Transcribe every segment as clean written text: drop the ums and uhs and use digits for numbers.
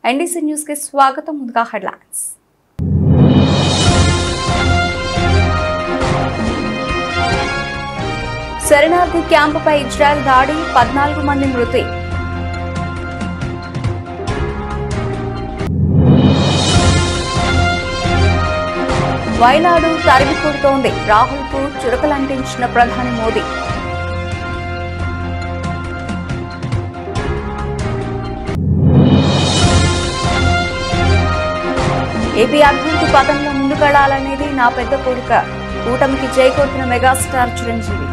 NDC news కి స్వాగతం. ముందుగా హెడ్లైన్స్. శరణార్థి క్యాంపుపై ఇజ్రాయెల్ దాడి, 14 మంది మృతి. వైనాడు తరిమి కొడుతోంది, రాహుల్కు చురకలంటించిన ప్రధాని మోదీ. ఏపీ అభివృద్ధి పథంలో ముందుకెళ్లాలనేది నా పెద్ద కోరిక, కూటమికి చేకూర్చిన మెగాస్టార్ చిరంజీవి.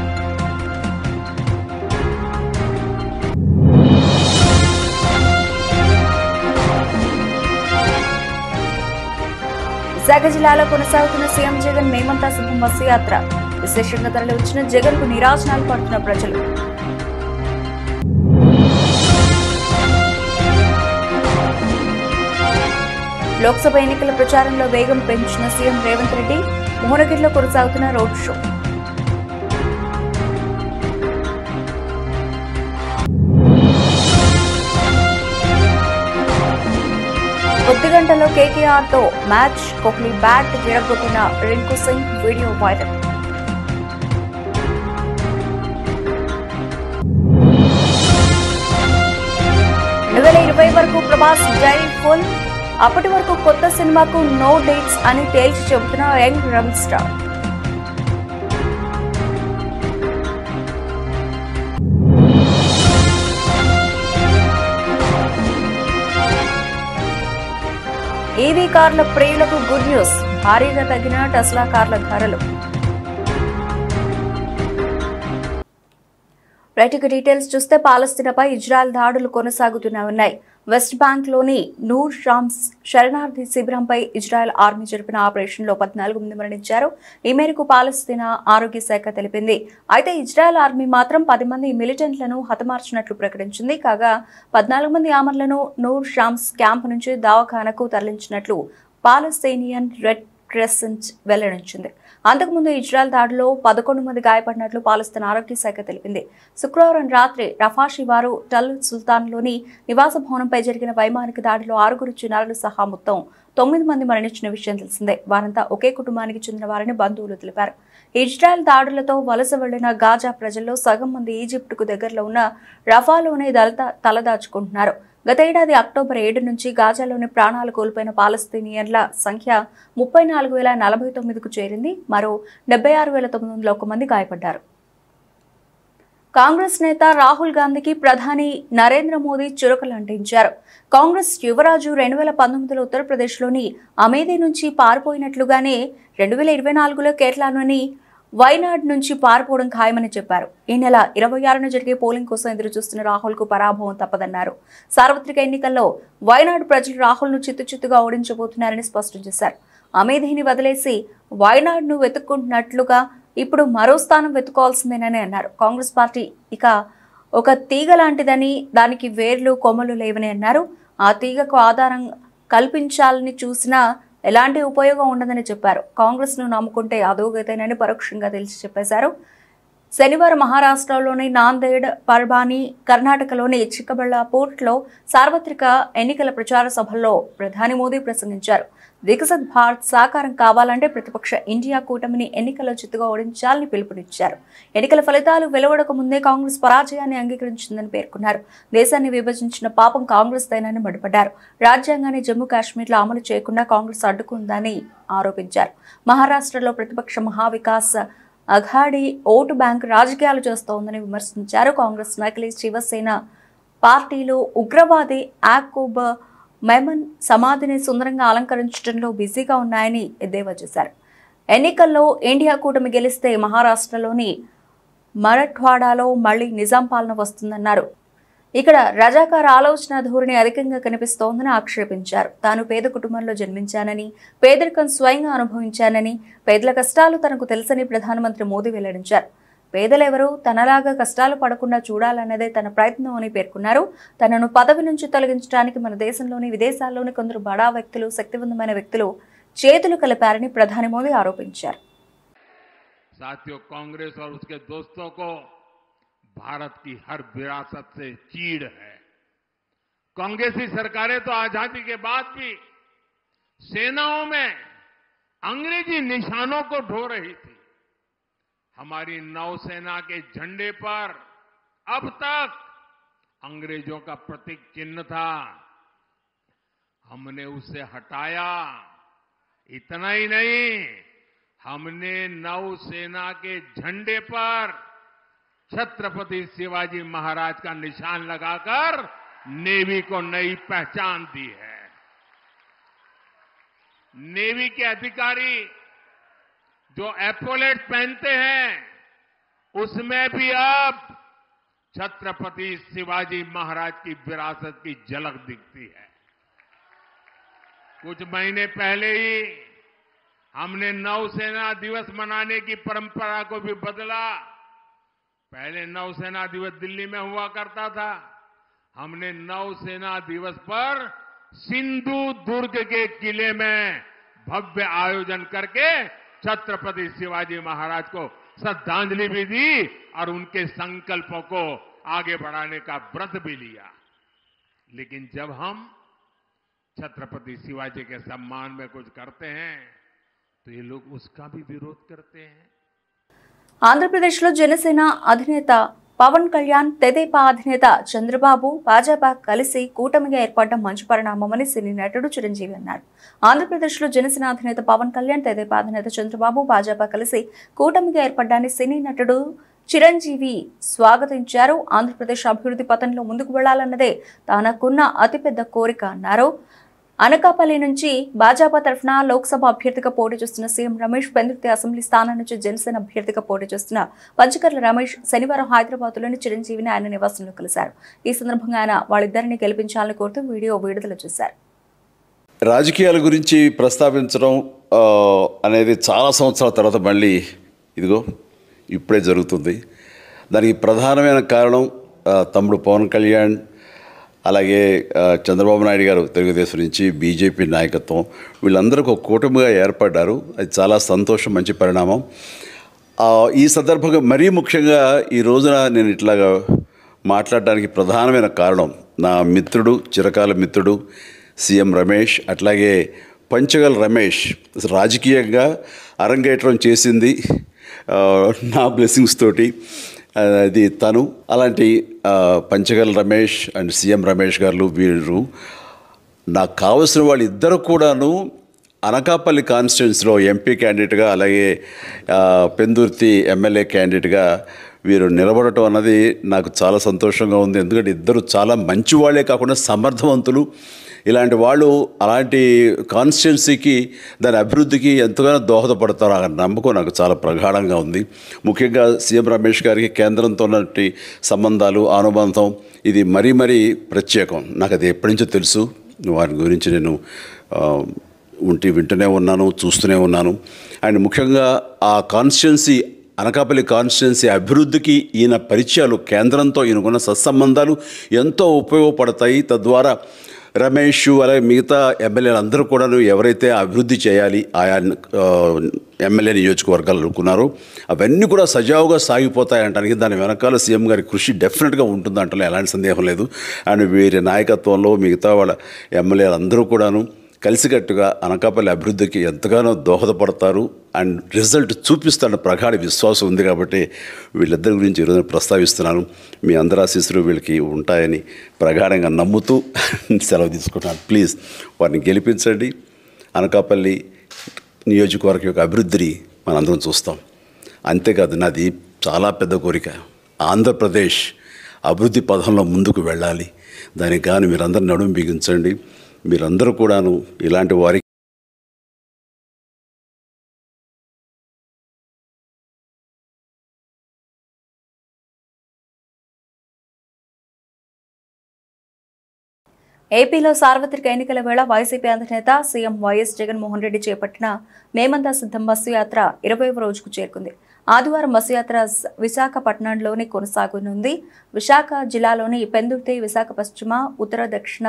విశాఖ జిల్లాలో కొనసాగుతున్న సీఎం జగన్ మేమంతా సిద్ధం బస్సు యాత్ర. విశేషంగా తరలి వచ్చిన జగన్ కు నిరాశనాలు పడుతున్న ప్రజలు. లోక్సభ ఎన్నికల ప్రచారంలో వేగం పెంచిన సీఎం రేవంత్ రెడ్డి, మోహనగిరిలో కొనసాగుతున్న రోడ్ షో. కొద్ది గంటల్లో కేకేఆర్ తో మ్యాచ్, కోహ్లీ బ్యాట్ విరగొట్టిన రింకు సింగ్ వీడియో వైరల్. వరకు ప్రభాస్ డైరీ ఫుల్, అప్పటి వరకు కొత్త సినిమాకు నో డేట్స్ అని తేల్చి చెబుతున్న యంగ్ రెబల్ స్టార్. ఈవీ కార్ల ప్రియులకు గుడ్ న్యూస్, భారీగా తగ్గిన టెస్లా కార్ల ధరలు. రైట్ డీటెయిల్స్ చూస్తే, పాలస్తీనాపై ఇజ్రాయెల్ దాడులు కొనసాగుతూనే ఉన్నాయి. వెస్ట్ బ్యాంక్ లోని నూర్ షామ్స్ శరణార్థి శిబిరంపై ఇజ్రాయెల్ ఆర్మీ జరిపిన ఆపరేషన్లో 14 మంది మరణించారు. ఈ మేరకు పాలస్తీనా ఆరోగ్య శాఖ తెలిపింది. అయితే ఇజ్రాయెల్ ఆర్మీ మాత్రం 10 మంది మిలిటెంట్లను హతమార్చినట్లు ప్రకటించింది. కాగా 14 మంది ఆమర్లను నూర్ షామ్స్ క్యాంప్ నుంచి దవాఖానకు తరలించినట్లు పాలస్తీనియన్ రెడ్ క్రెసెంట్ వెల్లడించింది. అంతకుముందు ఇజ్రాయెల్ దాడిలో 11 మంది గాయపడినట్లు పాలస్తీనా ఆరోగ్య శాఖ తెలిపింది. శుక్రవారం రాత్రి రఫా శివారు టల్ సుల్తాన్లోని నివాస భవనంపై జరిగిన వైమానిక దాడిలో 6 చిన్నారులు సహా మొత్తం 9 మంది మరణించిన విషయం తెలిసిందే. వారంతా ఒకే కుటుంబానికి చెందిన వారని బంధువులు తెలిపారు. ఇజ్రాయెల్ దాడులతో వలస వెళ్లిన గాజా ప్రజల్లో సగం మంది ఈజిప్టుకు దగ్గరలో ఉన్న రఫాలోనే తలదాచుకుంటున్నారు. గత ఏడాది అక్టోబర్ 7 నుంచి గాజాలోని ప్రాణాలు కోల్పోయిన పాలస్తీనియన్ల సంఖ్య 34,049కు చేరింది. మరో 76,901 మంది గాయపడ్డారు. కాంగ్రెస్ నేత రాహుల్ గాంధీకి ప్రధాని నరేంద్ర మోదీ చురకలు అంటించారు. కాంగ్రెస్ యువరాజు 2019లో ఉత్తరప్రదేశ్లోని అమేథీ నుంచి పారిపోయినట్లుగానే 2024లో కేరళలోని వైనాడ్ నుంచి పారిపోవడం ఖాయమని చెప్పారు. ఈ నెల 26న జరిగే పోలింగ్ కోసం ఎదురు చూస్తున్న రాహుల్ కు పరాభవం తప్పదన్నారు. సార్వత్రిక ఎన్నికల్లో వైనాడ్ ప్రజలు రాహుల్ ను చిత్తుచిత్తుగా ఓడించబోతున్నారని స్పష్టం చేశారు. అమేథీని వదిలేసి వైనాడ్ ను వెతుక్కుంటున్నట్లుగా ఇప్పుడు మరో స్థానం వెతుకోవాల్సిందేనని అన్నారు. కాంగ్రెస్ పార్టీ ఇక ఒక తీగ లాంటిదని, దానికి వేర్లు కొమ్మలు లేవని అన్నారు. ఆ తీగకు ఆధారం కల్పించాలని చూసినా ఎలాంటి ఉపయోగం ఉండదని చెప్పారు. కాంగ్రెస్ ను నమ్ముకుంటే అధోగతేనని పరోక్షంగా తెలిసి చెప్పేశారు. శనివారం మహారాష్ట్రలోని నాందేడ్, పర్బానీ, కర్ణాటకలోని చిక్కబళ్ళాపూర్లో సార్వత్రిక ఎన్నికల ప్రచార సభల్లో ప్రధాని మోదీ ప్రసంగించారు. వికసిత్ భారత్ సాకారం కావాలంటే ప్రతిపక్ష ఇండియా కూటమిని ఎన్నికల్లో చిత్తుగా ఓడించాలని పిలుపునిచ్చారు. ఎన్నికల ఫలితాలు వెలువడక ముందే కాంగ్రెస్ పరాజయాన్ని అంగీకరించిందని పేర్కొన్నారు. దేశాన్ని విభజించిన పాపం కాంగ్రెస్ దేనని మండిపడ్డారు. రాజ్యాంగాన్ని జమ్మూ కాశ్మీర్లో అమలు చేయకుండా కాంగ్రెస్ అడ్డుకుందని ఆరోపించారు. మహారాష్ట్రలో ప్రతిపక్ష మహావికాస్ అఘాడీ ఓటు బ్యాంక్ రాజకీయాలు చేస్తోందని విమర్శించారు. కాంగ్రెస్ నకిలీ శివసేన పార్టీలు ఉగ్రవాది యాకూబ్ మెమన్ సమాధిని సుందరంగా అలంకరించడంలో బిజీగా ఉన్నాయని ఎద్దేవా చేశారు. ఎన్నికల్లో ఇండియా కూటమి గెలిస్తే మహారాష్ట్రలోని మరఠ్వాడాలో మళ్లీ నిజాం పాలన వస్తుందన్నారు. ఇక్కడ రజాకార ఆలోచన ధోరణి అధికంగా కనిపిస్తోందని ఆక్షేపించారు. తాను పేద కుటుంబంలో జన్మించానని, పేదరికం స్వయంగా అనుభవించానని, పేదల కష్టాలు తనకు తెలుసని ప్రధానమంత్రి మోదీ వెల్లడించారు. పేదలెవరూ తనలాగా కష్టాలు పడకుండా చూడాలన్నదే తన ప్రయత్నం అని పేర్కొన్నారు. తనను పదవి నుంచి తొలగించడానికి మన దేశంలోని విదేశాల్లోని కొందరు బడా వ్యక్తులు, శక్తివంతమైన వ్యక్తులు చేతులు కలిపారని ప్రధాని మోదీ ఆరోపించారు. साथियों, कांग्रेस और उसके दोस्तों को भारत की हर विरासत से चीड़ है, कांग्रेसी सरकारें तो आजादी के बाद भी सेनाओं में अंग्रेजी निशानों को ढो रही थी। हमारी नौसेना के झंडे पर अब तक अंग्रेजों का प्रतीक चिन्ह था, हमने उसे हटाया। इतना ही नहीं, हमने नौसेना के झंडे पर छत्रपति शिवाजी महाराज का निशान लगाकर नेवी को नई पहचान दी है। नेवी के अधिकारी जो एपोलेट पहनते हैं उसमें भी अब छत्रपति शिवाजी महाराज की विरासत की झलक दिखती है। कुछ महीने पहले ही हमने नौसेना दिवस मनाने की परंपरा को भी बदला। पहले नौसेना दिवस दिल्ली में हुआ करता था, हमने नौसेना दिवस पर सिंधु दुर्ग के किले में भव्य आयोजन करके छत्रपति शिवाजी महाराज को श्रद्धांजलि भी दी और उनके संकल्पों को आगे बढ़ाने का व्रत भी लिया। लेकिन जब हम छत्रपति शिवाजी के सम्मान में कुछ करते हैं तो ये लोग उसका भी विरोध करते हैं। ఆంధ్రప్రదేశ్లో జనసేన అధినేత పవన్ కళ్యాణ్, తెదేపా అధినేత చంద్రబాబు, భాజపా కలిసి కూటమిగా ఏర్పడడం మంచి పరిణామమని సినీ నటుడు చిరంజీవి అన్నారు. ఆంధ్రప్రదేశ్లో జనసేన అధినేత పవన్ కళ్యాణ్, తెదేపా అధినేత చంద్రబాబు, భాజపా కలిసి కూటమిగా ఏర్పడ్డాన్ని సినీ నటుడు చిరంజీవి స్వాగతించారు. ఆంధ్రప్రదేశ్ అభివృద్ధి పథంలో ముందుకు వెళ్లాలన్నదే తనకున్న అతిపెద్ద కోరిక అన్నారు. అనకాపల్లి నుంచి భాజపా తరఫున లోక్సభ అభ్యర్థిగా పోటీ చేస్తున్న సీఎం రమేష్, పెందుర్తి అసెంబ్లీ స్థానం నుంచి జనసేన అభ్యర్థిగా పోటీ చేస్తున్న పంచకర్ల రమేష్ శనివారం హైదరాబాద్లోని చిరంజీవిని ఆయన నివాసంలో కలిశారు. ఈ సందర్భంగా ఆయన వాళ్ళిద్దరిని గెలిపించాలని కోరుతూ వీడియో విడుదల చేశారు. రాజకీయాల గురించి ప్రస్తావించడం అనేది చాలా సంవత్సరాల తర్వాత మళ్ళీ ఇదిగో ఇప్పుడే జరుగుతుంది. దానికి ప్రధానమైన కారణం తమ్ముడు పవన్ కళ్యాణ్, అలాగే చంద్రబాబు నాయుడు గారు తెలుగుదేశం నుంచి, బీజేపీ నాయకత్వం వీళ్ళందరూ ఒక కూటమిగా ఏర్పడ్డారు. అది చాలా సంతోషం, మంచి పరిణామం. ఈ సందర్భంగా మరీ ముఖ్యంగా ఈ రోజున నేను ఇట్లాగా మాట్లాడడానికి ప్రధానమైన కారణం నా మిత్రుడు, చిరకాల మిత్రుడు సీఎం రమేష్, అట్లాగే పంచగల్ రమేష్ రాజకీయంగా అరంగేట్రం చేసింది నా బ్లెస్సింగ్స్ తోటి. అది తను. అలాంటి పంచగల్ రమేష్ అండ్ సీఎం రమేష్ గారు వీరు నాకు కావలసిన వాళ్ళు ఇద్దరు కూడాను అనకాపల్లి కాన్స్టిట్యున్సీలో ఎంపీ క్యాండిడేట్గా, అలాగే పెందుర్తి ఎమ్మెల్యే క్యాండిడేట్గా వీరు నిలబడటం అన్నది నాకు చాలా సంతోషంగా ఉంది. ఎందుకంటే ఇద్దరు చాలా మంచి వాళ్ళే కాకుండా సమర్థవంతులు. ఇలాంటి వాళ్ళు అలాంటి కాన్స్టిట్యున్సీకి, దాని అభివృద్ధికి ఎంతగానో దోహదపడతారు అన్న నమ్మకం నాకు చాలా ప్రగాఢంగా ఉంది. ముఖ్యంగా సీఎం రమేష్ గారికి కేంద్రంతో ఉన్నటువంటి సంబంధాలు, అనుబంధం ఇది మరీ మరీ ప్రత్యేకం. నాకు అది ఎప్పటి నుంచో తెలుసు. వారి గురించి నేను వింటూనే ఉన్నాను, చూస్తూనే ఉన్నాను. అండ్ ముఖ్యంగా ఆ కాన్స్టిట్యున్సీ, అనకాపల్లి కాన్స్టిట్యున్సీ అభివృద్ధికి ఈయన పరిచయాలు, కేంద్రంతో ఈయనకున్న సత్సంబంధాలు ఎంతో ఉపయోగపడతాయి. తద్వారా రమేష్ అలాగే మిగతా ఎమ్మెల్యేలు అందరూ కూడా ఎవరైతే అభివృద్ధి చేయాలి ఆయా ఎమ్మెల్యే నియోజకవర్గాలు అనుకున్నారో అవన్నీ కూడా సజావుగా సాగిపోతాయంటానికి దాని వెనకాల సీఎం గారి కృషి డెఫినెట్గా ఉంటుందంటే ఎలాంటి సందేహం లేదు. అండ్ వీరి నాయకత్వంలో మిగతా వాళ్ళ ఎమ్మెల్యేలు అందరూ కూడాను కలిసికట్టుగా అనకాపల్లి అభివృద్ధికి ఎంతగానో దోహదపడతారు అండ్ రిజల్ట్ చూపిస్తారన్న ప్రగాఢ విశ్వాసం ఉంది. కాబట్టి వీళ్ళిద్దరి గురించి ఈరోజు ప్రస్తావిస్తున్నాను. మీ అందరి ఆశీస్సులు వీళ్ళకి ఉంటాయని ప్రగాఢంగా నమ్ముతూ సెలవు తీసుకుంటున్నాను. ప్లీజ్ వారిని గెలిపించండి. అనకాపల్లి నియోజకవర్గం యొక్క అభివృద్ధిని మనందరం చూస్తాం. అంతేకాదు, నాది చాలా పెద్ద కోరిక, ఆంధ్రప్రదేశ్ అభివృద్ధి పథంలో ముందుకు వెళ్ళాలి. దానికి కానీ మీరందరూ నడుము బిగించండి. మీరందరూ కూడాను ఇలాంటి వారికి ఏపీలో సార్వత్రిక ఎన్నికల వేళ వైసీపీ అధినేత సీఎం వైఎస్ జగన్మోహన్ రెడ్డి చేపట్టిన మేమంతా సిద్ధం బస్సు యాత్ర 20వ రోజుకు చేరుకుంది. ఆదివారం బస్సు యాత్ర విశాఖపట్నంలోని కొనసాగనుంది. విశాఖ జిల్లాలోని పెందుర్తి, విశాఖ పశ్చిమ, ఉత్తర, దక్షిణ,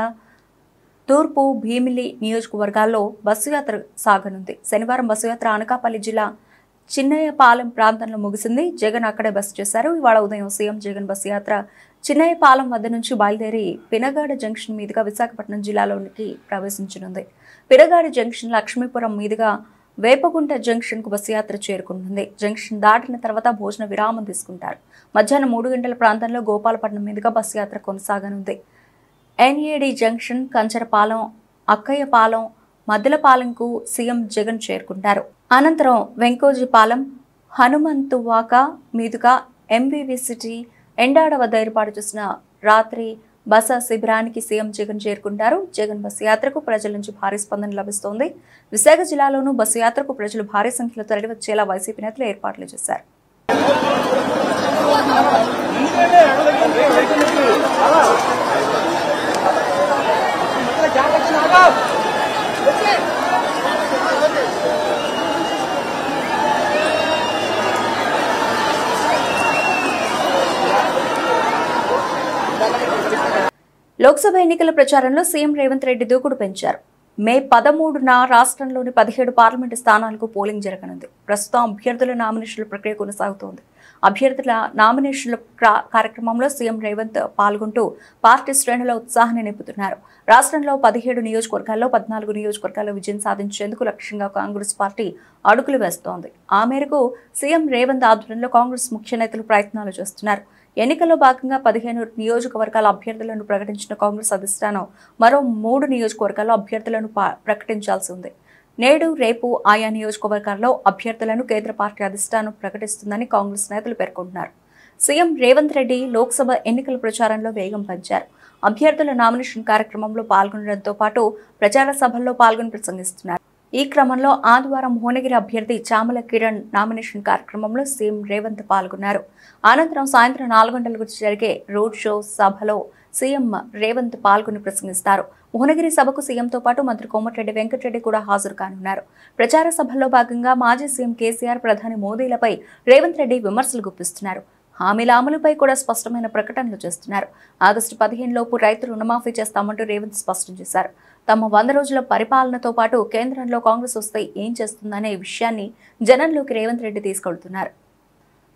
తూర్పు, భీమిలి నియోజకవర్గాల్లో బస్సు యాత్ర సాగనుంది. శనివారం బస్సు యాత్ర అనకాపల్లి జిల్లా చిన్నయ్యపాలెం ప్రాంతంలో ముగిసింది. జగన్ అక్కడే బస చేశారు. ఇవాళ ఉదయం సీఎం జగన్ బస్సు యాత్ర చిన్నయ్యపాలెం వద్ద నుంచి బయలుదేరి పినగాడ జంక్షన్ మీదుగా విశాఖపట్నం జిల్లాలోనికి ప్రవేశించనుంది. పినగాడ జంక్షన్ లక్ష్మీపురం మీదుగా వేపగుంట జంక్షన్ కు బస్సు యాత్ర చేరుకుంటుంది. జంక్షన్ దాటిన తర్వాత భోజన విరామం తీసుకుంటారు. మధ్యాహ్నం 3 గంటల ప్రాంతంలో గోపాలపట్నం మీదుగా బస్సు యాత్ర కొనసాగనుంది. ఎన్ఏడి జంక్షన్, కంచరపాలెం, అక్కయ్యపాలెం, మద్దలపాలెంకు సీఎం జగన్ చేరుకుంటారు. అనంతరం వెంకోజీపాలెం, హనుమంతువాక మీదుగా ఎంవీవీ సిటీ, ఎండాడ వద్ద ఏర్పాటు చేసిన రాత్రి బస శిబిరానికి సీఎం జగన్ చేరుకుంటారు. జగన్ బస్సు యాత్రకు ప్రజల నుంచి భారీ స్పందన లభిస్తోంది. విశాఖ జిల్లాలోనూ బస్సు యాత్రకు ప్రజలు భారీ సంఖ్యలో తరలివచ్చేలా వైసీపీ నేతలు ఏర్పాట్లు చేశారు. లోక్సభ ఎన్నికల ప్రచారంలో సీఎం రేవంత్ రెడ్డి దూకుడు పెంచారు. మే 13న రాష్ట్రంలోని 17 పార్లమెంటు స్థానాలకు పోలింగ్ జరగనుంది. ప్రస్తుతం అభ్యర్థుల నామినేషన్ల ప్రక్రియ కొనసాగుతోంది. అభ్యర్థుల నామినేషన్ల కార్యక్రమంలో సీఎం రేవంత్ పాల్గొంటూ పార్టీ శ్రేణుల ఉత్సాహాన్ని నింపుతున్నారు. రాష్ట్రంలో 17 నియోజకవర్గాల్లో 14 నియోజకవర్గాల్లో విజయం సాధించేందుకు లక్ష్యంగా కాంగ్రెస్ పార్టీ అడుగులు వేస్తోంది. ఆ మేరకు సీఎం రేవంత్ ఆధ్వర్యంలో కాంగ్రెస్ ముఖ్య నేతలు ప్రయత్నాలు చేస్తున్నారు. ఎన్నికల్లో భాగంగా 15 నియోజకవర్గాల అభ్యర్థులను ప్రకటించిన కాంగ్రెస్ అధిష్టానం మరో 3 నియోజకవర్గాల్లో అభ్యర్థులను ప్రకటించాల్సి ఉంది. నేడు రేపు ఆయా నియోజకవర్గాల్లో అభ్యర్థులను కేంద్ర పార్టీ అధిష్టానం ప్రకటిస్తుందని కాంగ్రెస్ నేతలు పేర్కొంటున్నారు. సీఎం రేవంత్ రెడ్డి లోక్సభ ఎన్నికల ప్రచారంలో వేగం పెంచారు. అభ్యర్థుల నామినేషన్ కార్యక్రమంలో పాల్గొనడంతో పాటు ప్రచార సభల్లో పాల్గొని ప్రసంగిస్తున్నారు. ఈ క్రమంలో ఆదివారం భువనగిరి అభ్యర్థి చామల కిరణ్ నామినేషన్ కార్యక్రమంలో సీఎం రేవంత్ పాల్గొన్నారు. అనంతరం సాయంత్రం 4 గంటలకు జరిగే రోడ్ షో సభలో సీఎం రేవంత్ పాల్గొని ప్రసంగిస్తారు. భువనగిరి సభకు సీఎంతో పాటు మంత్రి కోమటిరెడ్డి వెంకటరెడ్డి కూడా హాజరు కానున్నారు. ప్రచార సభల్లో భాగంగా మాజీ సీఎం కేసీఆర్, ప్రధాని మోదీలపై రేవంత్ రెడ్డి విమర్శలు గుప్పిస్తున్నారు. హామీల అమలుపై కూడా స్పష్టమైన ప్రకటనలు చేస్తున్నారు. ఆగస్టు 15 లోపు రైతు రుణమాఫీ చేస్తామంటూ రేవంత్ స్పష్టం చేశారు. తమ 100 రోజుల పరిపాలనతో పాటు కేంద్రంలో కాంగ్రెస్ వస్తే ఏం చేస్తుందనే విషయాన్ని జనంలోకి రేవంత్ రెడ్డి తీసుకెళ్తున్నారు.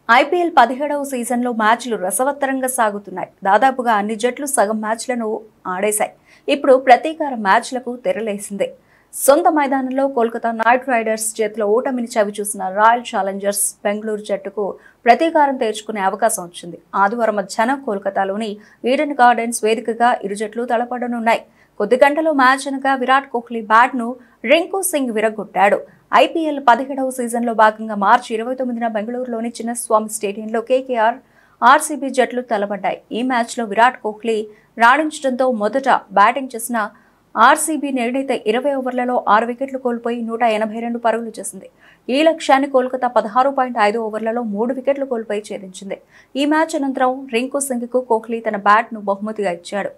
ఐపీఎల్ 17వ సీజన్లో మ్యాచ్లు రసవత్తరంగా సాగుతున్నాయి. దాదాపుగా అన్ని జట్లు సగం మ్యాచ్లను ఆడేశాయి. ఇప్పుడు ప్రతీకార మ్యాచ్లకు తెరలేసిందే. సొంత మైదానంలో కోల్కతా నైట్ రైడర్స్ చేతిలో ఓటమిని చవిచూసిన రాయల్ ఛాలెంజర్స్ బెంగళూరు జట్టుకు ప్రతీకారం తీర్చుకునే అవకాశం వచ్చింది. ఆదివారం మధ్యాహ్నం కోల్కతాలోని ఈడెన్ గార్డెన్స్ వేదికగా ఇరు జట్లు తలపడనున్నాయి. కొద్ది గంటలో మ్యాచ్ అనగా విరాట్ కోహ్లీ బ్యాట్ను రింకు సింగ్ విరగొట్టాడు. ఐపీఎల్ 17వ సీజన్లో భాగంగా మార్చి 29న బెంగళూరులోని చిన్నస్వామి స్టేడియంలో కేకేఆర్, ఆర్సీబీ జట్లు తలపడ్డాయి. ఈ మ్యాచ్లో విరాట్ కోహ్లీ రాణించడంతో మొదట బ్యాటింగ్ చేసిన ఆర్సీబీ నిర్ణీత 20 ఓవర్లలో 6 వికెట్లు కోల్పోయి 182 పరుగులు చేసింది. ఈ లక్ష్యాన్ని కోల్కతా 16.5 ఓవర్లలో 3 వికెట్లు కోల్పోయి ఛేదించింది. ఈ మ్యాచ్ అనంతరం రింకు సింగ్కు కోహ్లీ తన బ్యాట్ను బహుమతిగా ఇచ్చాడు.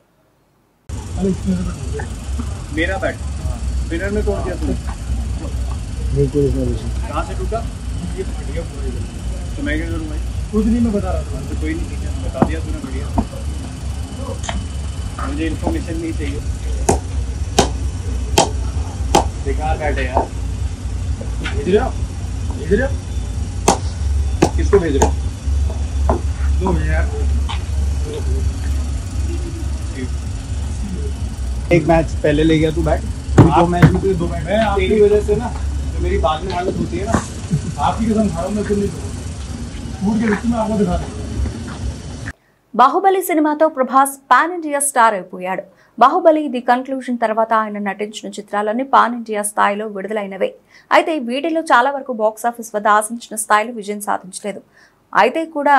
मेरा बैट विनर ने तोड़ दिया तुमने कहाँ से टूटा ये फट गया पूरा इधर तो मैं क्या करूँ भाई खुद नहीं मैं बता रहा था तो कोई नहीं बता दिया तूने बढ़िया मुझे इन्फॉर्मेशन नहीं चाहिए बेकार बैट है यार इधर किसको भेज रहे हो दो यार एक मैच पहले ले गया तू बैट दो मैच में दो बैट है तेरी वजह से ना तो मेरी बाद में हालत होती है ना आपकी कसम खा रहा हूं मैं तुम नहीं फूट के रिश्ते में आपको दिखा दूं। బాహుబలి సినిమాతో ప్రభాస్ పాన్ ఇండియా స్టార్ అయిపోయాడు. బాహుబలి ది కన్క్లూజన్ తర్వాత ఆయన నటించిన చిత్రాలన్నీ పాన్ ఇండియా స్థాయిలో విడుదలైనవే. అయితే వీటిలో చాలా వరకు బాక్సాఫీస్ వద్ద ఆశించిన స్థాయిలో విజయం సాధించలేదు. అయితే కూడా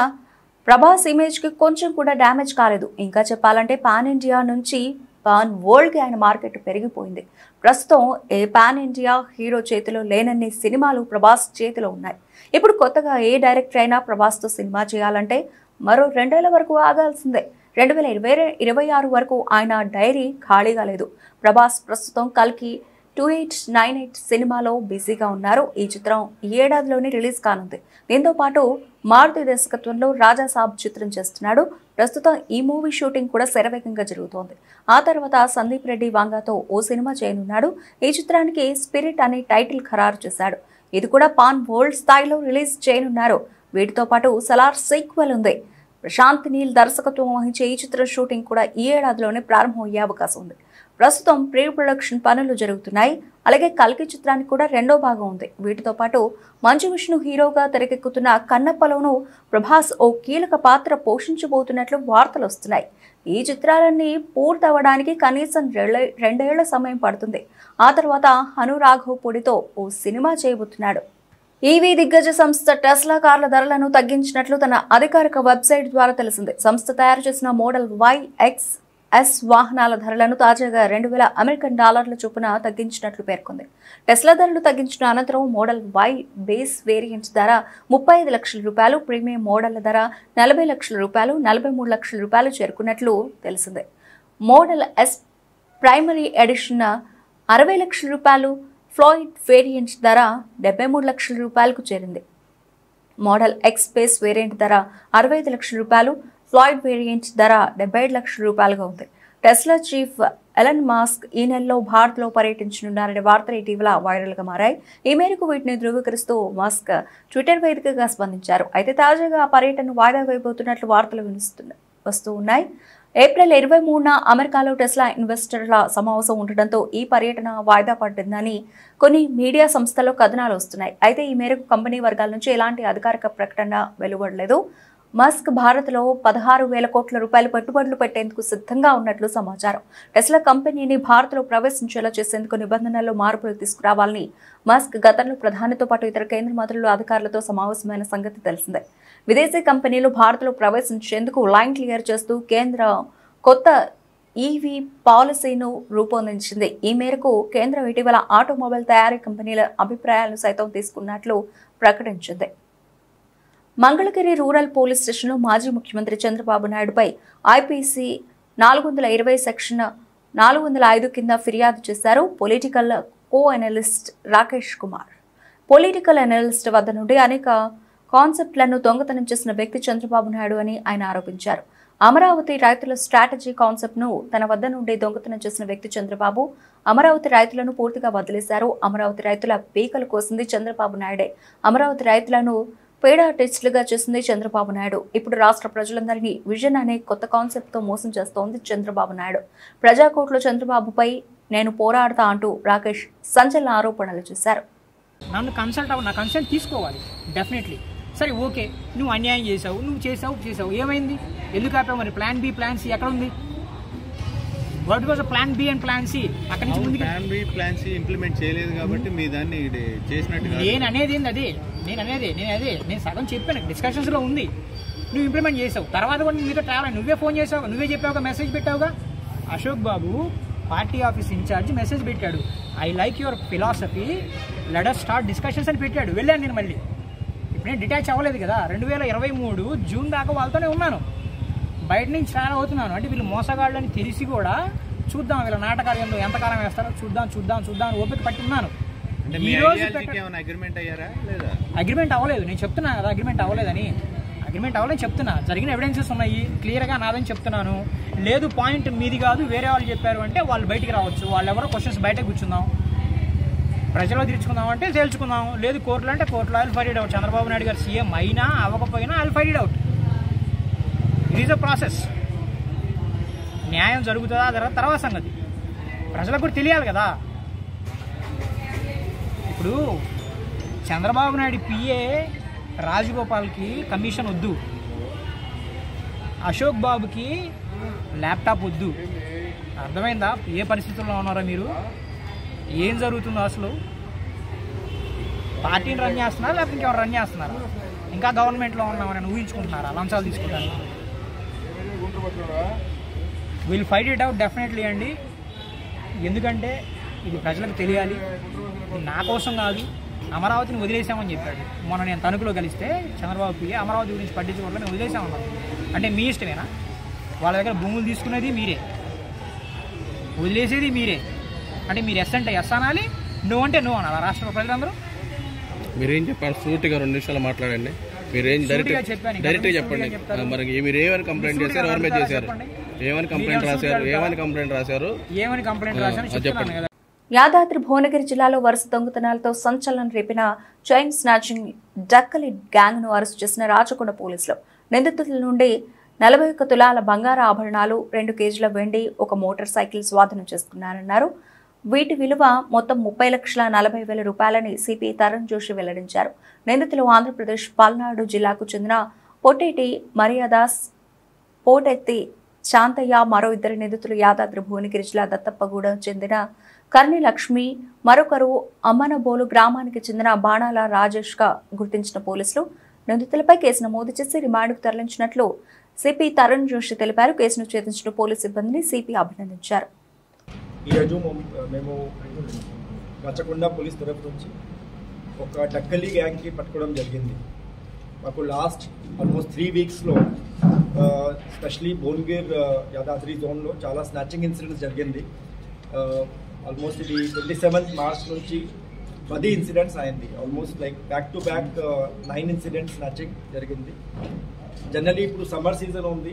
ప్రభాస్ ఇమేజ్కి కొంచెం కూడా డ్యామేజ్ కాలేదు. ఇంకా చెప్పాలంటే పాన్ ఇండియా నుంచి పాన్ వరల్డ్కి ఆయన మార్కెట్ పెరిగిపోయింది. ప్రస్తుతం ఏ పాన్ ఇండియా హీరో చేతిలో లేనన్ని సినిమాలు ప్రభాస్ చేతిలో ఉన్నాయి. ఇప్పుడు కొత్తగా ఏ డైరెక్టర్ అయినా ప్రభాస్తో సినిమా చేయాలంటే మరో 2 ఏళ్ల వరకు ఆగాల్సిందే. 2026 వరకు ఆయన డైరీ ఖాళీగా లేదు. ప్రభాస్ ప్రస్తుతం కల్కి 2898 సినిమాలో బిజీగా ఉన్నారు. ఈ చిత్రం ఈ ఏడాదిలోనే రిలీజ్ కానుంది. దీంతో పాటు మారుతి దర్శకత్వంలో రాజాసాబ్ చిత్రం చేస్తున్నాడు. ప్రస్తుతం ఈ మూవీ షూటింగ్ కూడా శరవేగంగా జరుగుతోంది. ఆ తర్వాత సందీప్ రెడ్డి వాంగాతో ఓ సినిమా చేయనున్నాడు. ఈ చిత్రానికి స్పిరిట్ అనే టైటిల్ ఖరారు చేశాడు. ఇది కూడా పాన్ వరల్డ్ స్థాయిలో రిలీజ్ చేయనున్నారు. వీటితో పాటు సలార్ సీక్వెల్ ఉంది. ప్రశాంత్ నీల్ దర్శకత్వం వహించే ఈ చిత్ర షూటింగ్ కూడా ఈ ఏడాదిలోనే ప్రారంభమయ్యే అవకాశం ఉంది. ప్రస్తుతం ప్రీ ప్రొడక్షన్ పనులు జరుగుతున్నాయి. అలాగే కల్కి చిత్రానికి కూడా రెండో భాగం ఉంది. వీటితో పాటు మంచు విష్ణు హీరోగా తెరకెక్కుతున్న కన్నప్పలోనూ ప్రభాస్ ఓ కీలక పాత్ర పోషించబోతున్నట్లు వార్తలు వస్తున్నాయి. ఈ చిత్రాలన్నీ పూర్తవడానికి కనీసం 2 ఏళ్ల సమయం పడుతుంది. ఆ తర్వాత హను రాఘవ్ పొడితో ఓ సినిమా చేయబోతున్నాడు. ఈవీ దిగ్గజ సంస్థ టెస్లా కార్ల ధరలను తగ్గించినట్లు తన అధికారిక వెబ్సైట్ ద్వారా తెలిసింది. సంస్థ తయారు చేసిన మోడల్ YXS వాహనాల ధరలను తాజాగా $2,000 చొప్పున తగ్గించినట్లు పేర్కొంది. టెస్లా ధరలు తగ్గించిన అనంతరం మోడల్ Y బేస్ వేరియంట్ ధర ₹35 లక్షలు, ప్రీమియం మోడళ్ల ధర ₹40 లక్షలు, ₹43 లక్షలు చేరుకున్నట్లు తెలిసింది. మోడల్ S ప్రైమరీ ఎడిషన్ ₹60 లక్షలు, ఫ్లాయిడ్ వేరియంట్ ధర ₹73 లక్షలకు చేరింది. మోడల్ X బేస్ వేరియంట్ ధర ₹65 లక్షలు, ఫ్లాయిడ్ వేరియంట్ ధర ₹75 లక్షలుగా ఉంది. టెస్లా చీఫ్ ఎలన్ మాస్క్ ఈ నెలలో భారత్లో పర్యటించనున్నారనే వార్తలు ఇటీవల వైరల్గా మారాయి. ఈ మేరకు వీటిని ధృవీకరిస్తూ మాస్క్ ట్విట్టర్ వేదికగా స్పందించారు. అయితే తాజాగా ఆ పర్యటన వాయిదా వేయబోతున్నట్లు వార్తలు వస్తూ ఉన్నాయి. ఏప్రిల్ 23న అమెరికాలో టెస్లా ఇన్వెస్టర్ల సమావేశం ఉండడంతో ఈ పర్యటన వాయిదా పడిందని కొన్ని మీడియా సంస్థల్లో కథనాలు వస్తున్నాయి. అయితే ఈ మేరకు కంపెనీ వర్గాల నుంచి ఎలాంటి అధికారిక ప్రకటన వెలువడలేదు. మస్క్ భారత్లో ₹16,000 కోట్ల పెట్టుబడులు పెట్టేందుకు సిద్ధంగా ఉన్నట్లు సమాచారం. టెస్లా కంపెనీని భారత్లో ప్రవేశించేలా చేసేందుకు నిబంధనల్లో మార్పులు తీసుకురావాలని మస్క్ గతంలో ప్రధానితో పాటు ఇతర కేంద్ర మంత్రులు అధికారులతో సమావేశమైన సంగతి తెలిసిందే. విదేశీ కంపెనీలు భారత్లో ప్రవేశించేందుకు లైన్ క్లియర్ చేస్తూ కేంద్రం కొత్త ఈవీ పాలసీను రూపొందించింది. ఈ మేరకు కేంద్రం ఇటీవల ఆటోమొబైల్ తయారీ కంపెనీల అభిప్రాయాలను సైతం తీసుకున్నట్లు ప్రకటించింది. మంగళగిరి రూరల్ పోలీస్ స్టేషన్లో మాజీ ముఖ్యమంత్రి చంద్రబాబు నాయుడుపై ఐపీసీ 420 సెక్షన్ 405 కింద ఫిర్యాదు చేశారు political co-analyst Rakesh Kumar. Political analyst వద్ద నుండి అనేక కాన్సెప్ట్లను దొంగతనం చేసిన వ్యక్తి చంద్రబాబు నాయుడు అని ఆయన ఆరోపించారు. అమరావతి రైతుల స్ట్రాటజీ కాన్సెప్ట్ను తన వద్ద నుండి దొంగతనం చేసిన వ్యక్తి చంద్రబాబు. అమరావతి రైతులను పూర్తిగా వదిలేశారు. అమరావతి రైతుల పీకలు కోసింది చంద్రబాబు నాయుడే. అమరావతి రైతులను పేడ టెస్టులుగా చేసింది చంద్రబాబు నాయుడు. ఇప్పుడు రాష్ట్ర ప్రజలందరినీ విజన్ అనే కొత్త కాన్సెప్ట్తో మోసం చేస్తోంది చంద్రబాబు నాయుడు. ప్రజాకోర్టులో చంద్రబాబుపై నేను పోరాడతా అంటూ రాకేష్ సంచలన ఆరోపణలు చేశారు. నన్ను నా కన్సల్ట్ తీసుకోవాలి డెఫినెట్లీ. సరే ఓకే, నువ్వు అన్యాయం చేసావు, నువ్వు చేసావు, ఏమైంది? ఎందుకు ఆపావు? మరి ప్లాన్ బి ప్లాన్ సి ఎక్కడ ఉంది? What was plan B and plan C? అక్కడి నుంచి ముందుకు plan B plan C implement చేయలేదు కాబట్టి మీ దాన్ని చేసినట్టు నేను అనేది నేను సగం చెప్పాను, డిస్కషన్స్ లో ఉంది. నువ్వు ఇంప్లిమెంట్ చేసావు, తర్వాత కూడా మీతో ట్రావెల్ నువ్వే ఫోన్ చేసావు, నువ్వే చెప్పావుగా, మెసేజ్ పెట్టావుగా. అశోక్ బాబు పార్టీ ఆఫీస్ ఇన్ఛార్జ్ మెసేజ్ పెట్టాడు, I like your philosophy, let us start discussions అని పెట్టాడు. వెళ్ళాను నేను. మళ్ళీ ఇప్పుడు నేను డిటాచ్ అవ్వలేదు కదా. 2023 జూన్ దాకా వాళ్ళతోనే ఉన్నాను. బయట నుంచి చాలా అవుతున్నాను. అంటే వీళ్ళు మోసగాళ్ళు అని తెలిసి కూడా చూద్దాం వీళ్ళ నాటకాలు ఎంతకాలం వేస్తారో చూద్దాం ఓపిక పట్టి ఉన్నాను. అగ్రిమెంట్ అవ్వలేదు. నేను చెప్తున్నా కదా అగ్రిమెంట్ అవ్వలేదని. చెప్తున్నా. జరిగిన ఎవిడెన్సెస్ ఉన్నాయి క్లియర్గా నాదని చెప్తున్నాను. లేదు పాయింట్ మీది కాదు వేరే వాళ్ళు చెప్పారు అంటే వాళ్ళు బయటికి రావచ్చు. వాళ్ళు ఎవరో క్వశ్చన్స్ బయట కూర్చుందాం, ప్రజల్లో తీర్చుకుందాం అంటే తేల్చుకుందాం. లేదు కోర్టులో అంటే కోర్టులో I'll fight out. Chandrababu Naidu గారు సీఎం అయినా అవ్వకపోయినా I'll fight out. It is a process. న్యాయం జరుగుతుందా తర్వాత సంగతి ప్రజలకు కూడా తెలియాలి కదా. ఇప్పుడు చంద్రబాబు నాయుడు పిఏ రాజగోపాల్కి కమిషన్ వద్దు, అశోక్ బాబుకి ల్యాప్టాప్ వద్దు. అర్థమైందా ఏ పరిస్థితుల్లో ఉన్నారో మీరు? ఏం జరుగుతుందో అసలు? పార్టీని రన్ చేస్తున్నారా లేకపోతే ఇంకెవరు రన్ చేస్తున్నారా? ఇంకా గవర్నమెంట్లో ఉన్నామని ఊహించుకుంటున్నారా? లంచాలు తీసుకుంటారు. Will fight it out definitely అండి. ఎందుకంటే ఇది ప్రజలకు తెలియాలి. నా కోసం కాదు, అమరావతిని వదిలేసామని చెప్పాడు మొన్న. నేను తణుకులో కలిస్తే చంద్రబాబు పిఏ అమరావతి గురించి పట్టించుకోవడం మేము వదిలేసామన్నాను. అంటే మీ ఇష్టమేనా? వాళ్ళ దగ్గర భూములు తీసుకునేది మీరే, వదిలేసేది మీరే. అంటే మీరు ఎస్ అంటే ఎస్ అనాలి, నో అంటే నో అనాలి. రాష్ట్ర ప్రజలందరూ మీరేం చెప్పారు? సూటిగా 2 నిమిషాలు మాట్లాడండి. మీరేం డైరెక్ట్గా చెప్పండి. మరి మీరు ఏమని కంప్లైంట్ చేశారు? ఎవరి మీద చేశారు? ఏమని కంప్లైంట్ రాశారు? చెప్పండి. యాదాద్రి భువనగిరి జిల్లాలో వరుస దొంగతనాలతో సంచలనం రేపిన చైన్ స్నాచింగ్ డక్కలి గ్యాంగ్ ను అరెస్ట్ చేసిన రాచకొండ పోలీసులు. నిందితుల నుండి 41 తులాల బంగారు ఆభరణాలు, 2 కేజీల వెండి, ఒక మోటార్ సైకిల్ స్వాధీనం చేసుకున్నారన్నారు. వీటి విలువ మొత్తం 30,40,000 రూపాయలని సిపి తరుణ్ జోషి వెల్లడించారు. నిందితులు ఆంధ్రప్రదేశ్ పల్నాడు జిల్లాకు చెందిన పొట్టేటి మరియాదాస్, పోటెత్తి శాంతయ్య, మరో 2 నిందితులు యాదాద్రి భువనగిరి జిల్లా దత్తప్పగూడెం చెందిన కర్ణి లక్ష్మి, మరొకరు అమ్మనబోలు గ్రామానికి చెందిన బాణాల రాజేష్ గా గుర్తించిన పోలీసులు నిందితులపై కేసు నమోదు చేసి రిమాండ్కు తరలించినట్లు సిపి తరుణ్ జోషి తెలిపారు. కేసును ఛేదించిన పోలీసు సిబ్బందిని సిపి అభినందించారు. ఈరోజు మేము రచకొండ పోలీస్ తరఫు నుంచి ఒక టక్కలి గ్యాంగ్కి పట్టుకోవడం జరిగింది. మాకు లాస్ట్ ఆల్మోస్ట్ 3 వీక్స్లో స్పెషలీ భువనగిర్ యాదాద్రి జోన్లో చాలా స్నాచింగ్ ఇన్సిడెంట్స్ జరిగింది. ఆల్మోస్ట్ ఇది 27th మార్చ్ నుంచి 10 ఇన్సిడెంట్స్ అయింది. Almost like back to back 9 incidents snatching జరిగింది. జనరలీ ఇప్పుడు సమ్మర్ సీజన్ ఉంది.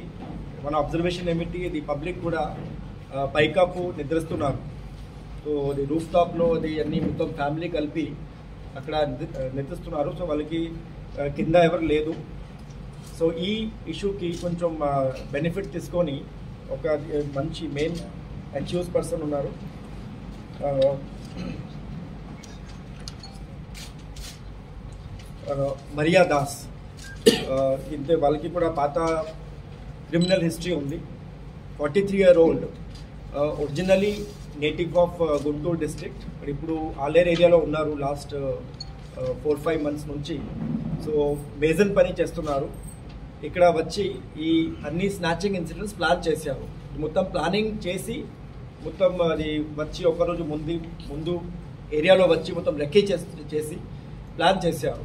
మన అబ్జర్వేషన్ ఏమిటి, ఇది పబ్లిక్ కూడా పైకాపు నిద్రిస్తున్నారు. సో అది రూఫ్ టాప్లో అది అన్ని మొత్తం ఫ్యామిలీ కలిపి అక్కడ నిద్రిస్తున్నారు. సో వాళ్ళకి కింద ఎవరు లేదు. సో ఈ ఇష్యూకి కొంచెం బెనిఫిట్ తీసుకొని ఒక మంచి మెయిన్ అక్యూజ్ పర్సన్ ఉన్నారు, మరియా దాస్. ఇంతే వాళ్ళకి కూడా పాత క్రిమినల్ హిస్టరీ ఉంది. 43-year-old, originally native of Guntur district, but ఇప్పుడు ఆలేరు ఏరియాలో ఉన్నారు లాస్ట్ 4-5 months నుంచి. సో మేజన్ పని చేస్తున్నారు. ఇక్కడ వచ్చి ఈ అన్ని స్నాచింగ్ ఇన్సిడెంట్స్ ప్లాన్ చేశారు. మొత్తం ప్లానింగ్ చేసి మొత్తం అది వచ్చి ఒకరోజు ముందు ఏరియాలో వచ్చి మొత్తం రెక్కీ చేసి ప్లాన్ చేశారు.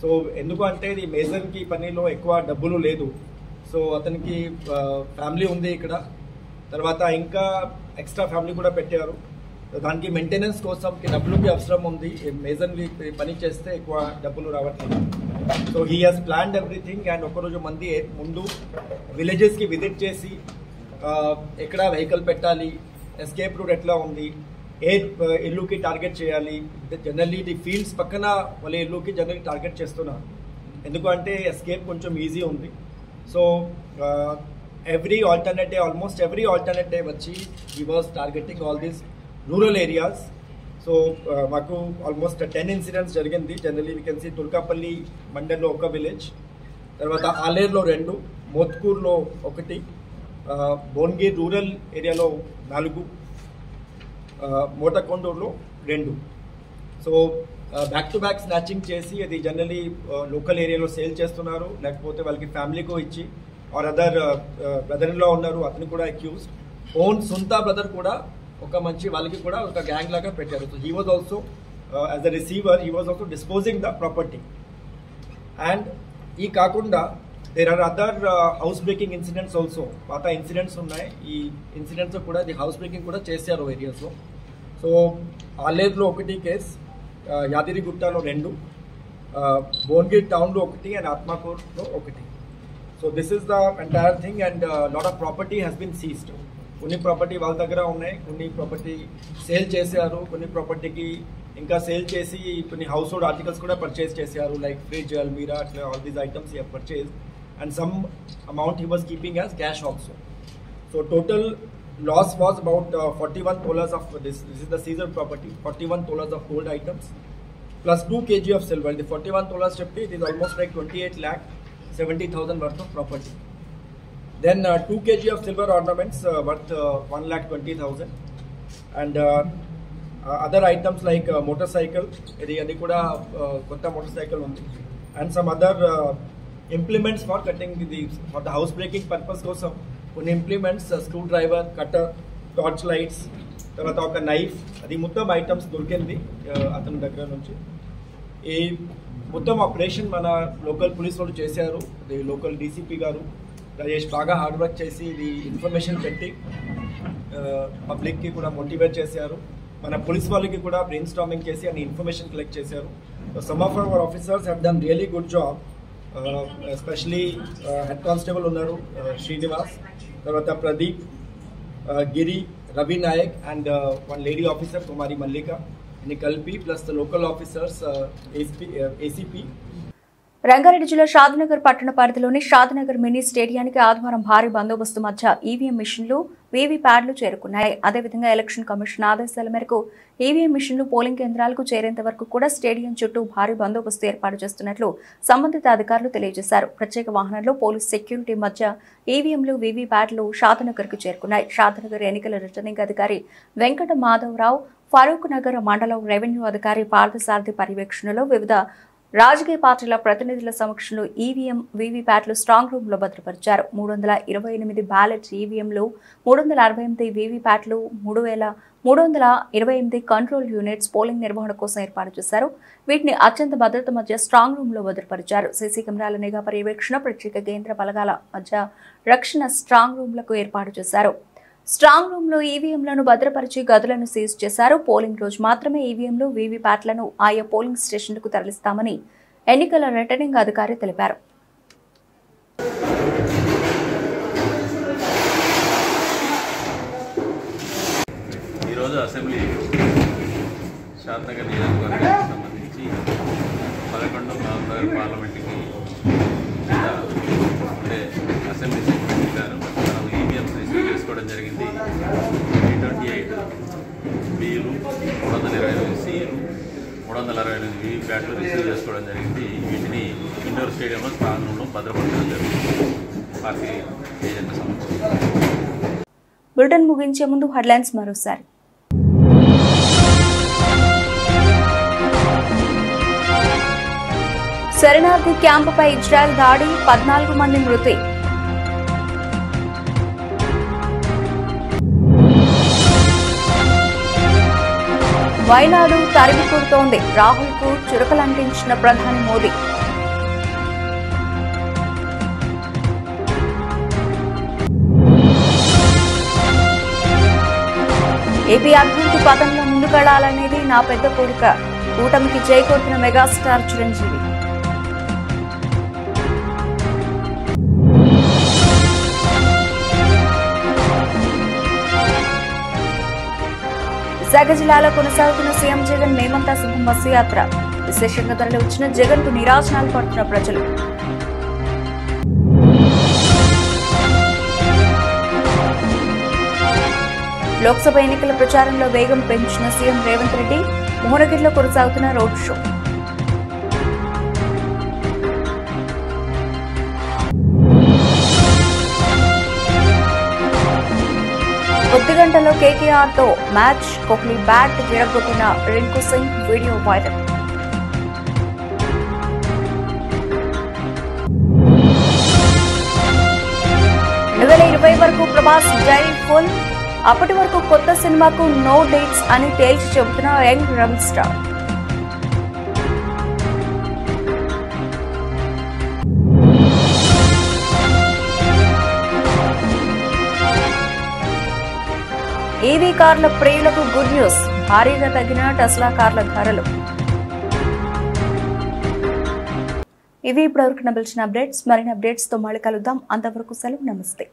సో ఎందుకు అంటే ఇది మేజర్కి పనిలో ఎక్కువ డబ్బులు లేదు. సో అతనికి ఫ్యామిలీ ఉంది ఇక్కడ, తర్వాత ఇంకా ఎక్స్ట్రా ఫ్యామిలీ కూడా పెట్టారు. దానికి మెయింటెనెన్స్ కోసం డబ్బులకి అవసరం ఉంది. మేజర్ని పని చేస్తే ఎక్కువ డబ్బులు రావట్లేదు. So he has planned everything. And ఒకరోజు ముందు విలేజెస్కి విజిట్ చేసి ఎక్కడ వెహికల్ పెట్టాలి, ఎస్కేప్ రూట్ ఎట్లా ఉంది, ఏ ఇల్లుకి టార్గెట్ చేయాలి. జనరల్లీ ఇది ఫీల్డ్స్ పక్కన వాళ్ళ ఇల్లుకి జనరల్లీ టార్గెట్ చేస్తున్నారు. ఎందుకంటే ఎస్కేప్ కొంచెం ఈజీ ఉంది. So almost every alternate day వచ్చి he was targeting all these rural areas. So మాకు ఆల్మోస్ట్ 10 ఇన్సిడెంట్స్ జరిగింది. Generally we can see Turkapalli మండల్లో ఒక విలేజ్, తర్వాత ఆలేరులో 2, మోత్కూర్లో 1, భువనగిరి రూరల్ ఏరియాలో 4, మోటకొండూరులో 2. So back to back snatching చేసి అది జనరలీ లోకల్ ఏరియాలో సేల్ చేస్తున్నారు, లేకపోతే వాళ్ళకి ఫ్యామిలీకు ఇచ్చి or other brother in law ఉన్నారు, అతను కూడా అక్యూజ్డ్. ఓన్ సొంత బ్రదర్ కూడా ఒక మంచి వాళ్ళకి కూడా ఒక గ్యాంగ్ లాగా పెట్టారు. So he was also as a receiver, he was also disposing the property. And ఈ కాకుండా there are other house breaking incidents also. పాత ఇన్సిడెంట్స్ ఉన్నాయి. ఈ ఇన్సిడెంట్స్ కూడా ది హౌస్ బ్రేకింగ్ కూడా చేశారు ఏరియాస్లో. సో ఆలేరులో 1 కేసు, యాదగిరిగుట్టలో 2, భువనగిరి టౌన్లో 1 అండ్ ఆత్మకూరులో 1. So this is the entire thing. And lot of property has been seized. కొన్ని ప్రాపర్టీ వాళ్ళ దగ్గర ఉన్నాయి, కొన్ని ప్రాపర్టీ సేల్ చేశారు, కొన్ని ప్రాపర్టీకి ఇంకా సేల్ చేసి కొన్ని హౌస్ హోల్డ్ ఆర్టికల్స్ కూడా పర్చేస్ చేశారు, లైక్ ఫ్రిడ్జ్, అల్మీరా, అట్లా all these items he have purchased. And some amount he was keeping as cash also. So total loss was about 41 tolas of this is the seized property, 41 tolas of gold items plus 2 kg of silver. The 41 tolas chapti, it is almost like 28,70,000 worth of property. Then 2 kg of silver ornaments worth 1,20,000. And other items like motorcycle, adi kuda kotta motorcycle undi, and some other implements for cutting for the house breaking purpose kosam కొన్ని implements, screw driver, cutter, torch lights, తర్వాత ఒక knife, అది మొత్తం items దొరికింది అతని దగ్గర నుంచి. ఈ మొత్తం ఆపరేషన్ మన లోకల్ పోలీస్ వాళ్ళు చేశారు. ఇది లోకల్ డీసీపీ గారు రాజేష్ బాగా హార్డ్ వర్క్ చేసి ఇది ఇన్ఫర్మేషన్ పెట్టి పబ్లిక్కి కూడా మోటివేట్ చేశారు. మన పోలీస్ వాళ్ళకి కూడా బ్రెయిన్ స్టార్మింగ్ చేసి అన్ని ఇన్ఫర్మేషన్ కలెక్ట్ చేశారు. Some of our officers have done really good job. Especially head constable ఉన్నారు శ్రీనివాస్, తర్వాత Pradeep, Giri, Ravi Naik and one lady officer Kumari Mallika, ఇన్ని కలిపి plus the local officers, ACP. Rangareddy జిల్లా షాద్నగర్ పట్టణ పరిధిలోని షాద్నగర్ మినీ స్టేడియానికి ఆదివారం భారీ బందోబస్తు మధ్య ఈవీఎం మిషన్లు వీవీప్యాడ్లు చేరుకున్నాయి. అదేవిధంగా ఎలక్షన్ కమిషన్ ఆదేశాల మేరకు ఈవీఎం మిషన్లు పోలింగ్ కేంద్రాలకు చేరేంత వరకు కూడా స్టేడియం చుట్టూ భారీ బందోబస్తు ఏర్పాటు చేస్తున్నట్లు సంబంధిత అధికారులు తెలియజేశారు. ప్రత్యేక వాహనంలో పోలీస్ సెక్యూరిటీ మధ్య ఈవీఎంలు వీవీప్యాడ్లు షాద్నగర్కు చేరుకున్నాయి. షాద్నగర్ ఎన్నికల రిటర్నింగ్ అధికారి వెంకట మాధవరావు, ఫరూక్ నగర్ మండలం రెవెన్యూ అధికారి పార్థసారథి పర్యవేక్షణలో వివిధ రాజకీయ పార్టీల ప్రతినిధుల సమక్షంలో ఈవీఎం వీవీప్యాట్లు స్ట్రాంగ్ రూమ్ లో భద్రపరిచారు. 328 బ్యాలెట్ ఈవీఎంలు, 368 వీవీప్యాట్లు, 3328 కంట్రోల్ యూనిట్స్ పోలింగ్ నిర్వహణ కోసం ఏర్పాటు చేశారు. వీటిని అత్యంత భద్రత మధ్య స్ట్రాంగ్ రూమ్ లో భద్రపరిచారు. సీసీ కెమెరాల నిఘా పర్యవేక్షణ, ప్రత్యేక కేంద్ర బలగాల మధ్య రక్షణ స్ట్రాంగ్ రూమ్లకు ఏర్పాటు చేశారు. స్ట్రాంగ్ రూమ్ లో ఈవీఎంలను భద్రపరిచి గదులను సీజ్ చేశారు. పోలింగ్ రోజు మాత్రమే ఈవీఎంలు వీవీప్యాట్లను ఆయా పోలింగ్ స్టేషన్లకు తరలిస్తామని ఎన్నికల రిటర్నింగ్ అధికారి తెలిపారు. ఈరోజు అసెంబ్లీ షాద్నగర్ నియోజకవర్గానికి సంబంధించి 11 నవంబర్ పార్లమెంట్కి ఉండే అసెంబ్లీ సెక్రటరీ గారు మనం ఈవీఎంస్ రిసీవ్ చేసుకోవడం జరిగింది. 328 బిలు, 328 సీలు, 328 వీవీప్యాట్లు రిసీవ్ చేసుకోవడం జరిగింది. వీటిని ఇండోర్ స్టేడియంలో స్ట్రాంగ్ రూమ్లో భద్రపరచడం జరిగింది. పార్టీ ఏజెంట్ల సమక్షంలో. బులెటిన్ ముగించే ముందు హెడ్లైన్స్ మరోసారి. శరణార్థి క్యాంపుపై ఇజ్రాయెల్ దాడి, 14 మంది మృతి. వైనాడు తరిమి కొడుతోంది, రాహుల్కు చురకలంటించిన ప్రధాని మోదీ. ఏపీ అభివృద్ధి పథంలో ముందుకెళ్లాలనేది నా పెద్ద కోరిక, కూటమికి చేకూర్చిన మెగాస్టార్ చిరంజీవి. విశాఖ జిల్లాలో కొనసాగుతున్న సీఎం జగన్ మేమంతా సిద్ధం బస్సు యాత్ర. విశేషంగా తరలి వచ్చిన జగన్ కు నిరాశనాలు పడుతున్న ప్రజలు. లోక్సభ ఎన్నికల ప్రచారంలో వేగం పెంచిన సీఎం రేవంత్ రెడ్డి, మోహనగిరిలో కొనసాగుతున్న రోడ్ షో. కొద్ది గంటల్లో కేకేఆర్ తో మ్యాచ్, కోహ్లీ బ్యాట్ విరగొట్టిన రింకు సింగ్ వీడియో వైరల్. వరకు ప్రభాస్ డైరీ ఫుల్, అప్పటి వరకు కొత్త సినిమాకు నో డేట్స్ అని తేల్చి చెబుతున్న యంగ్ రెబల్ స్టార్. ఈవీ కార్ల ప్రియులకు గుడ్ న్యూస్, భారీగా తగ్గిన టెస్లా కార్ల ధరలు. ఇవి ఇప్పటివరకు నిలిచిన అప్డేట్స్. మరిన్ని అప్డేట్స్ తో మళ్ళీ కలుద్దాం. అంతవరకు సెలవు, నమస్తే.